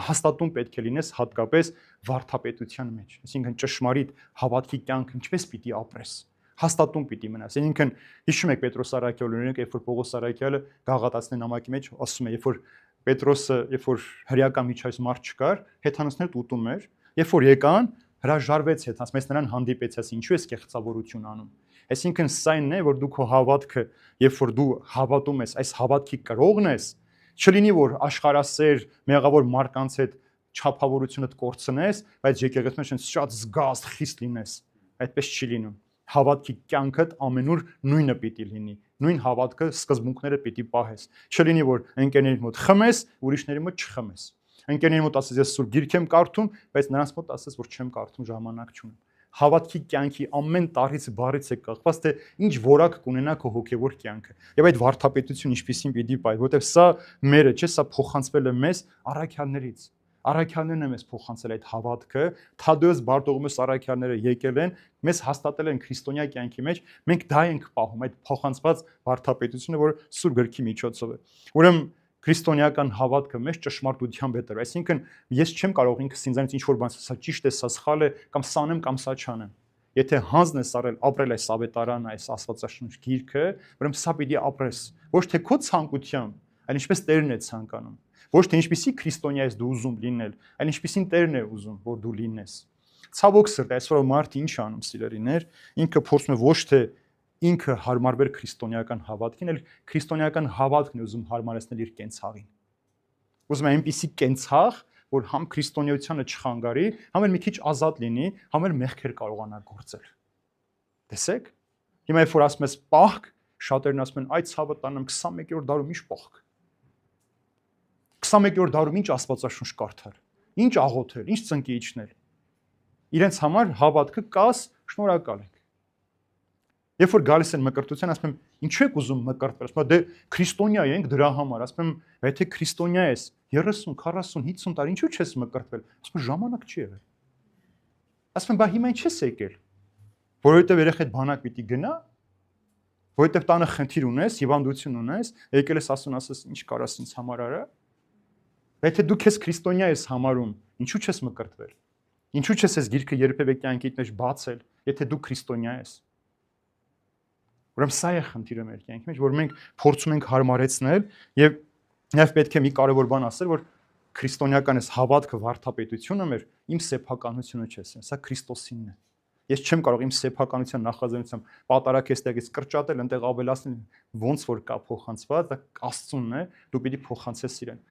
հաստատուն պետք է լինես հատկապես վարդապետության մեջ, այսինքն ճշմարիտ հավատքի կյանք ինչպես պիտի ապրես, հաստատուն պիտի մնաս։ Այսինքն հիշում եք Պետրոս Արաքյալը, օրինակ, երբ որ Պողոս Արաքյալը գաղատացնի նամակի մեջ ասում է, երբ որ Պետրոսը, երբ որ հրեական միջայց մարդ չկար, հեթանոսները ուտում էր, երբ որ եկան, հրաժարվեց հեթանոս, մեզ նրան հանդիպեց, ասի ինչու ես կեղծավորություն անում։ Այսինքն սա այն է, որ դու քո հավատքը, երբ որ դու հավատում ես, այս հավատքի կրողն ես, չլինի որ աշխարհասեր, մեղավոր մարդկանց հետ չափավորությունդ կորցնես, բայց եկեղեցու մեջ շատ զգաստ խիստ լինես։ Այդպես չի լինում։ Հավատքի կյանքդ ամենուր նույնը պիտի լինի։ Նույն հավատքը սկզբունքները պիտի պահես։ Չլինի որ ընկերների մոտ խմես, ուրիշների մոտ չխմես։ Ընկերների մոտ ասես ես սուր գիրք եմ կարդում, բայց նրանց մոտ ասես որ չեմ կարդում, ժամանակ չունեմ։ Հավատքի կյանքի ամեն տարից բառից է կախված թե ինչ որակ կունենա քո հոգևոր կյանքը։ Եվ այդ վարդապետությունը ինչպեսին պիտի պահի, որովհետև սա մերը չէ, սա փոխանցվել է մեզ առաքյալներից։ Առաքյալներն են մեզ փոխանցել այդ հավատքը, Թադեոս, Բարտողոմեոս առաքյալները եկել են, մեզ հաստատել են քրիստոնյա կյանքի մեջ, մենք դա ենք պահում, այդ փոխանցված վարդապետությունը, որ Սուրբ Գրքի միջոցով է։ Ուրեմն քրիստոնեական հավատքը մեզ ճշմարտությամբ է տրվել, այսինքն ես չեմ կարող ինքս ինձանից ինչ որ բան ասել, սա ճիշտ է, սա սխալ է, կամ սա անեմ կամ սա չանեմ։ Եթե հանձն ես արել ապրել այս ավետարանը, այս Աստվածաշնչ գիրքը, ուրեմն սա պիտի ապրես, ոչ թե քո ցանկությամբ, այլ ինչպես Տերն է ցանկանում։ Ոչ թե ինչպեսի քրիստոնյա ես դու ուզում լինել, այլ ինչպեսին Տերն է ուզում, որ դու լինես։ Ցավոք սրտի, այսօր մարդը ինչ անում, սիրելիներ, ինքը փորձում է ոչ թե ինքը հարմարվեր քրիստոնեական հավատքին, այլ քրիստոնեական հավատքն է ուզում հարմարեցնել իր կենցաղին։ Ուզում է այնպիսի կենցաղ, որ համ քրիստոնեությանը չխանգարի, համ էլ մի քիչ ազատ լինի, համ էլ մեղքեր կարողանա գործել։ Տեսեք։ Հիմա երբ որ ասում ես պահք, շատերն ասում են, այդ ցավը տանեմ 21-րդ դարում ինչ պահք։ 21-րդ դարում ինչ Աստվածաշունչ կարդալ, ինչ աղոթել, ինչ ծնկի իջնել։ Իրենց համար հավատքը կաս, շնորհակալ ենք։ Երբ որ գալիս են մկրտության, ասում եմ, ինչու եք ուզում մկրտվել։ Ասում եմ, դե քրիստոնյա ենք դրա համար։ Ասում եմ, եթե քրիստոնյա ես 30, 40, 50 տարի, ինչու չես մկրտվել։ Ասում եմ, ժամանակ չի եղել։ Ասում եմ, բա հիմա ինչ ես եկել։ Որովհետև երեխեդ բանակ պիտի գնա, որովհետև տանը խնդիր ունես, հիվանդություն ունես, եկել ես ասես ինչ կարաս ինձ համար արա։ Եթե դու քեզ քրիստոնյա ես համարում, ինչու չես մկրտվել։ Ինչու չես այս գիրքը երբևէ կյանքիդ մեջ բացել, եթե դու քրիստոնյա ես։ Ուրեմն սա է խնդիրը մեր կյանքի մեջ, որ մենք փորձում ենք հարմարեցնել եւ նաև պետք է մի կարևոր բան ասել, որ քրիստոնեական այս հավատքը վարդապետությունը մեր իմ սեփականությունը չէ, սա Քրիստոսինն է։ Ես չեմ կարող իմ սեփականության նախաձեռնությամբ պատարակեստակից կրճատել, այնտեղ ավելացնել, ոնց որ կա փոխանցված, դա Աստծունն է, դու պիտի փոխանցես իրեն։